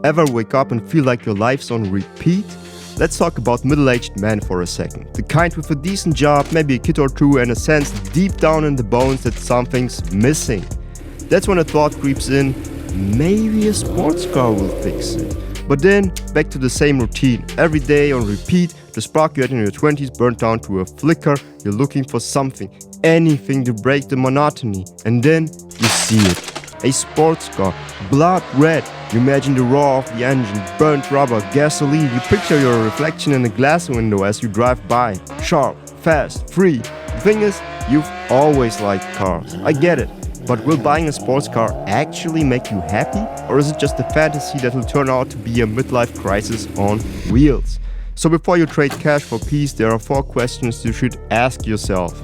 Ever wake up and feel like your life's on repeat? Let's talk about middle-aged men for a second. The kind with a decent job, maybe a kid or two, and a sense deep down in the bones that something's missing. That's when a thought creeps in, maybe a sports car will fix it. But then, back to the same routine. Every day on repeat, the spark you had in your 20s burned down to a flicker. You're looking for something, anything to break the monotony. And then, you see it. A sports car, blood red. You imagine the roar of the engine, burnt rubber, gasoline. You picture your reflection in a glass window as you drive by. Sharp, fast, free. The thing is, you've always liked cars. I get it. But will buying a sports car actually make you happy? Or is it just a fantasy that will turn out to be a midlife crisis on wheels? So before you trade cash for peace, there are 4 questions you should ask yourself.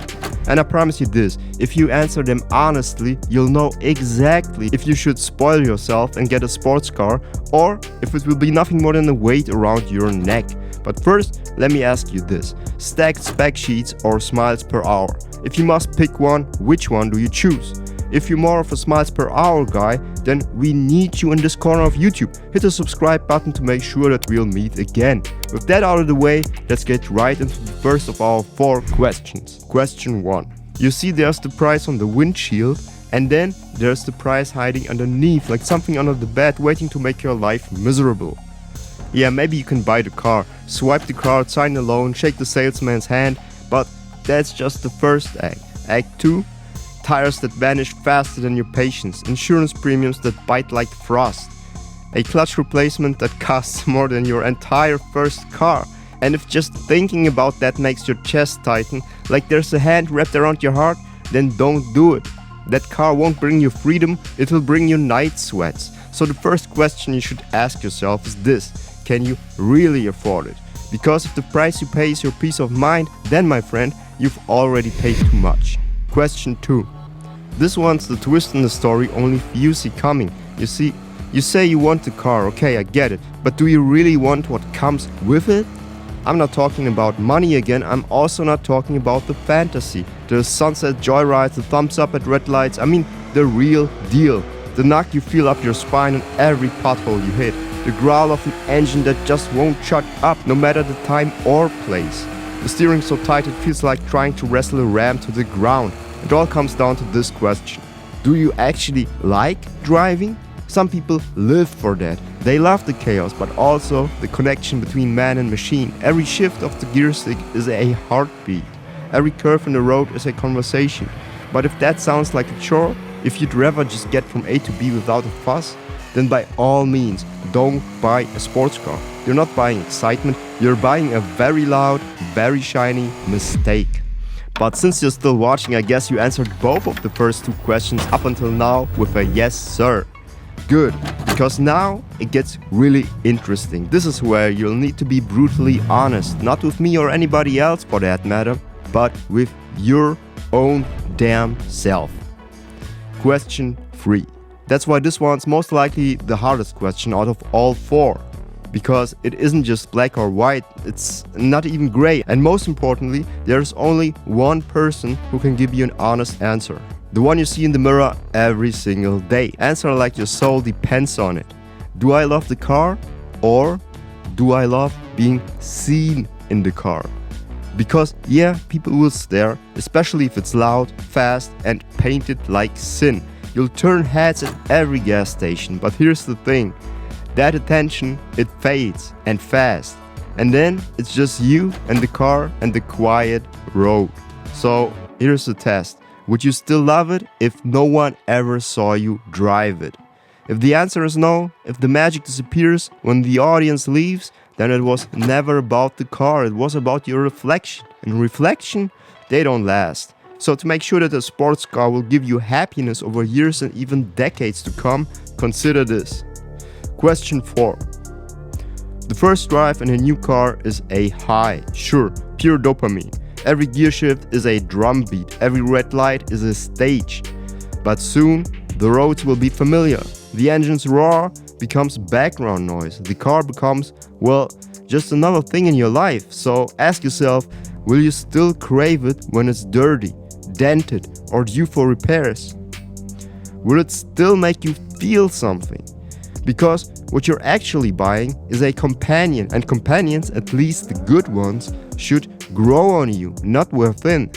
And I promise you this, if you answer them honestly, you'll know exactly if you should spoil yourself and get a sports car, or if it will be nothing more than a weight around your neck. But first, let me ask you this, stacked spec sheets or smiles per hour? If you must pick one, which one do you choose? If you're more of a smiles per hour guy, then we need you in this corner of YouTube. Hit the subscribe button to make sure that we'll meet again. With that out of the way, let's get right into the first of our 4 questions. Question 1. You see there's the price on the windshield, and then there's the price hiding underneath, like something under the bed waiting to make your life miserable. Yeah, maybe you can buy the car, swipe the card, sign the loan, shake the salesman's hand, but that's just the first act. Act 2. Tires that vanish faster than your patience, insurance premiums that bite like frost, a clutch replacement that costs more than your entire first car. And if just thinking about that makes your chest tighten, like there's a hand wrapped around your heart, then don't do it. That car won't bring you freedom, it'll bring you night sweats. So the first question you should ask yourself is this: can you really afford it? Because if the price you pay is your peace of mind, then my friend, you've already paid too much. Question 2. This one's the twist in the story only few see coming. You see, you say you want the car, okay, I get it, but do you really want what comes with it? I'm not talking about money again, I'm also not talking about the fantasy, the sunset joyrides, the thumbs up at red lights, I mean the real deal. The knock you feel up your spine on every pothole you hit, the growl of an engine that just won't shut up no matter the time or place. The steering so tight it feels like trying to wrestle a ram to the ground. It all comes down to this question. Do you actually like driving? Some people live for that. They love the chaos, but also the connection between man and machine. Every shift of the gear stick is a heartbeat. Every curve in the road is a conversation. But if that sounds like a chore, if you'd rather just get from A to B without a fuss, then by all means, don't buy a sports car. You're not buying excitement, you're buying a very loud, very shiny mistake. But since you're still watching, I guess you answered both of the first 2 questions up until now with a yes sir. Good, because now it gets really interesting. This is where you'll need to be brutally honest, not with me or anybody else for that matter, but with your own damn self. Question 3. That's why this one's most likely the hardest question out of all 4. Because it isn't just black or white, it's not even gray. And most importantly, there's only one person who can give you an honest answer. The one you see in the mirror every single day. Answer like your soul depends on it. Do I love the car? Or do I love being seen in the car? Because yeah, people will stare, especially if it's loud, fast and painted like sin. You'll turn heads at every gas station, but here's the thing. That attention, it fades and fast. And then it's just you and the car and the quiet road. So here's the test. Would you still love it if no one ever saw you drive it? If the answer is no, if the magic disappears when the audience leaves, then it was never about the car, it was about your reflection. And reflection, they don't last. So to make sure that a sports car will give you happiness over years and even decades to come, consider this. Question 4. The first drive in a new car is a high, sure, pure dopamine. Every gear shift is a drum beat, every red light is a stage. But soon, the roads will be familiar. The engine's roar becomes background noise. The car becomes, well, just another thing in your life. So ask yourself, will you still crave it when it's dirty, dented, or due for repairs? Will it still make you feel something? Because what you're actually buying is a companion, and companions, at least the good ones, should grow on you, not wear thin.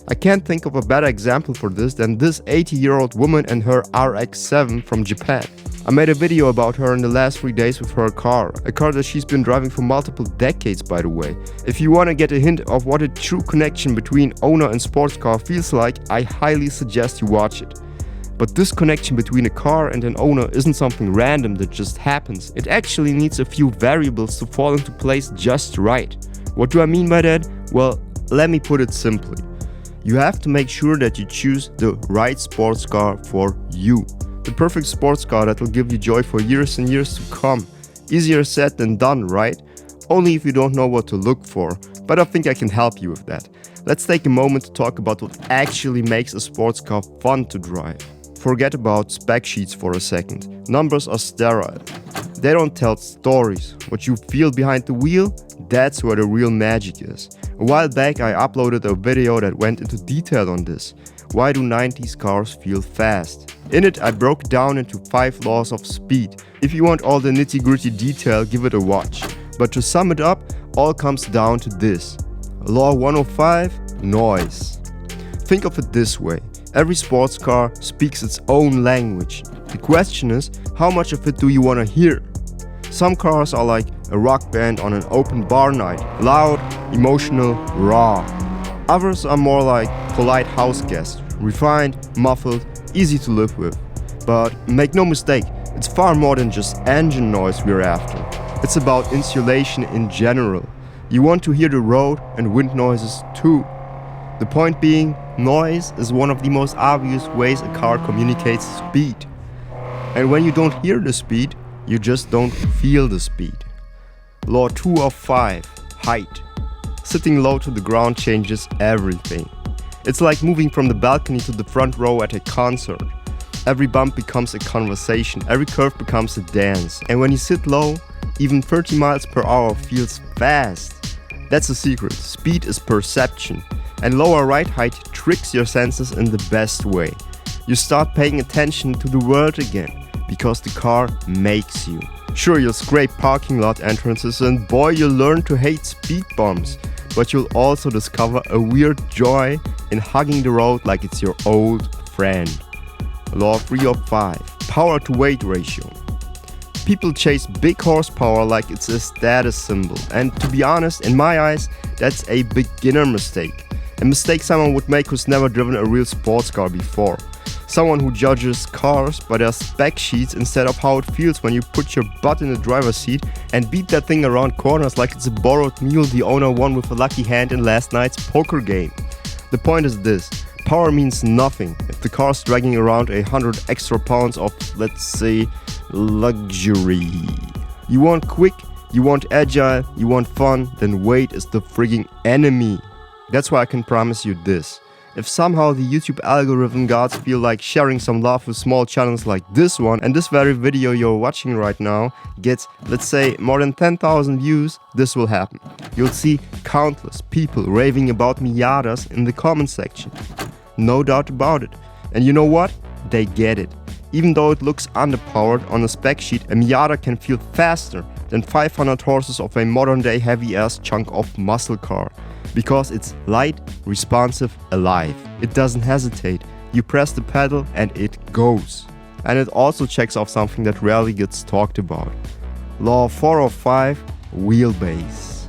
I can't think of a better example for this than this 80-year-old woman and her RX-7 from Japan. I made a video about her in the last 3 days with her car, a car that she's been driving for multiple decades, by the way. If you want to get a hint of what a true connection between owner and sports car feels like, I highly suggest you watch it. But this connection between a car and an owner isn't something random that just happens. It actually needs a few variables to fall into place just right. What do I mean by that? Well, let me put it simply. You have to make sure that you choose the right sports car for you. The perfect sports car that will give you joy for years and years to come. Easier said than done, right? Only if you don't know what to look for. But I think I can help you with that. Let's take a moment to talk about what actually makes a sports car fun to drive. Forget about spec sheets for a second. Numbers are sterile. They don't tell stories. What you feel behind the wheel, that's where the real magic is. A while back I uploaded a video that went into detail on this. Why do 90s cars feel fast? In it I broke down into 5 laws of speed. If you want all the nitty-gritty detail, give it a watch. But to sum it up, all comes down to this. Law 105, noise. Think of it this way. Every sports car speaks its own language. The question is, how much of it do you want to hear? Some cars are like a rock band on an open bar night, loud, emotional, raw. Others are more like polite house guests, refined, muffled, easy to live with. But make no mistake, it's far more than just engine noise we're after. It's about insulation in general. You want to hear the road and wind noises too. The point being, noise is one of the most obvious ways a car communicates speed. And when you don't hear the speed, you just don't feel the speed. Law 2 of 5, height. Sitting low to the ground changes everything. It's like moving from the balcony to the front row at a concert. Every bump becomes a conversation, every curve becomes a dance. And when you sit low, even 30 miles per hour feels fast. That's the secret. Speed is perception. And lower ride height tricks your senses in the best way. You start paying attention to the world again, because the car makes you. Sure, you'll scrape parking lot entrances and boy, you'll learn to hate speed bumps. But you'll also discover a weird joy in hugging the road like it's your old friend. Law 3 of 5, power to weight ratio. People chase big horsepower like it's a status symbol. And to be honest, in my eyes, that's a beginner mistake. A mistake someone would make who's never driven a real sports car before. Someone who judges cars by their spec sheets instead of how it feels when you put your butt in the driver's seat and beat that thing around corners like it's a borrowed mule the owner won with a lucky hand in last night's poker game. The point is this, power means nothing if the car's dragging around 100 extra pounds of, let's say, luxury. You want quick, you want agile, you want fun, then weight is the frigging enemy. That's why I can promise you this. If somehow the YouTube algorithm gods feel like sharing some love with small channels like this one, and this very video you're watching right now gets, let's say, more than 10,000 views, this will happen. You'll see countless people raving about Miatas in the comment section. No doubt about it. And you know what? They get it. Even though it looks underpowered on a spec sheet, a Miata can feel faster than 500 horses of a modern day heavy-ass chunk of muscle car. Because it's light, responsive, alive. It doesn't hesitate. You press the pedal and it goes. And it also checks off something that rarely gets talked about. Law 4 of 5, wheelbase.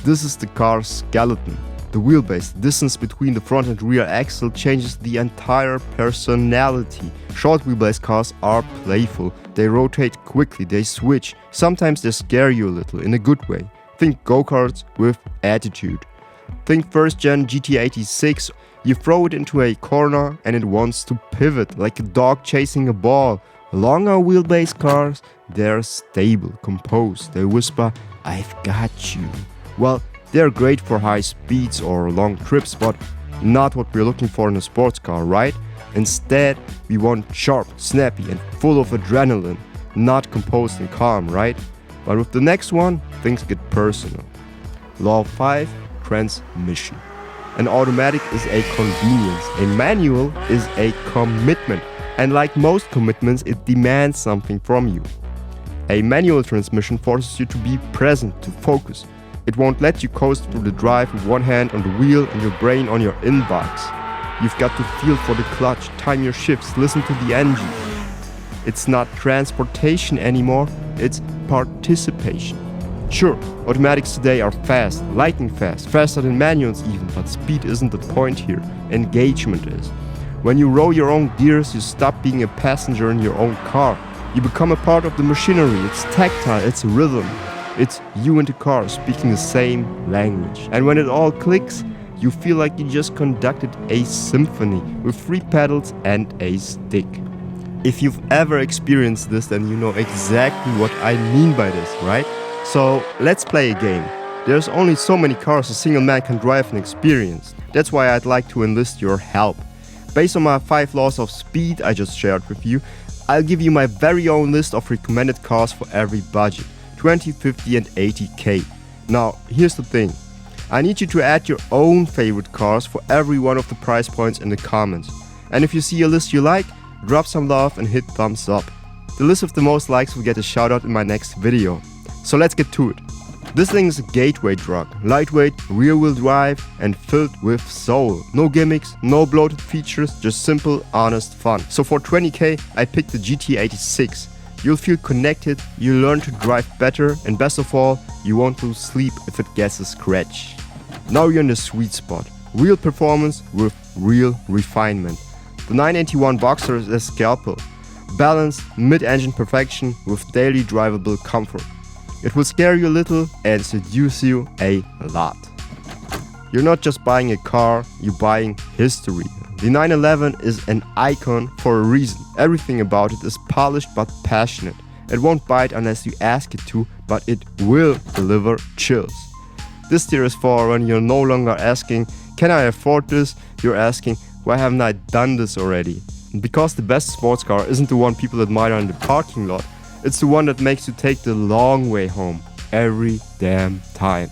This is the car's skeleton. The wheelbase, distance between the front and rear axle, changes the entire personality. Short wheelbase cars are playful. They rotate quickly, they switch. Sometimes they scare you a little, in a good way. Think go-karts with attitude. Think first gen GT86, you throw it into a corner and it wants to pivot like a dog chasing a ball. Longer wheelbase cars, they're stable, composed, they whisper, "I've got you." Well, they're great for high speeds or long trips, but not what we're looking for in a sports car, right? Instead, we want sharp, snappy and full of adrenaline, not composed and calm, right? But with the next one, things get personal. Law 5, transmission. An automatic is a convenience, a manual is a commitment, and like most commitments, it demands something from you. A manual transmission forces you to be present, to focus. It won't let you coast through the drive with one hand on the wheel and your brain on your inbox. You've got to feel for the clutch, time your shifts, listen to the engine. It's not transportation anymore, it's participation. Sure, automatics today are fast, lightning fast, faster than manuals even, but speed isn't the point here, engagement is. When you roll your own gears, you stop being a passenger in your own car. You become a part of the machinery, it's tactile, it's rhythm. It's you and the car speaking the same language. And when it all clicks, you feel like you just conducted a symphony with 3 pedals and a stick. If you've ever experienced this, then you know exactly what I mean by this, right? So let's play a game. There's only so many cars a single man can drive and experience. That's why I'd like to enlist your help. Based on my 5 laws of speed I just shared with you, I'll give you my very own list of recommended cars for every budget. 20, 50 and 80k. Now, here's the thing. I need you to add your own favorite cars for every one of the price points in the comments. And if you see a list you like, drop some love and hit thumbs up. The list with the most likes will get a shout out in my next video. So let's get to it. This thing is a gateway drug. Lightweight, rear wheel drive and filled with soul. No gimmicks, no bloated features, just simple, honest fun. So for 20k, I picked the GT86. You'll feel connected, you'll learn to drive better, and best of all, you won't lose sleep if it gets a scratch. Now you're in the sweet spot. Real performance with real refinement. The 981 Boxer is a scalpel. Balanced, mid-engine perfection with daily drivable comfort. It will scare you a little and seduce you a lot. You're not just buying a car, you're buying history. The 911 is an icon for a reason. Everything about it is polished but passionate. It won't bite unless you ask it to, but it will deliver chills. This tier is for when you're no longer asking, can I afford this? You're asking, why haven't I done this already? And because the best sports car isn't the one people admire in the parking lot, it's the one that makes you take the long way home every damn time.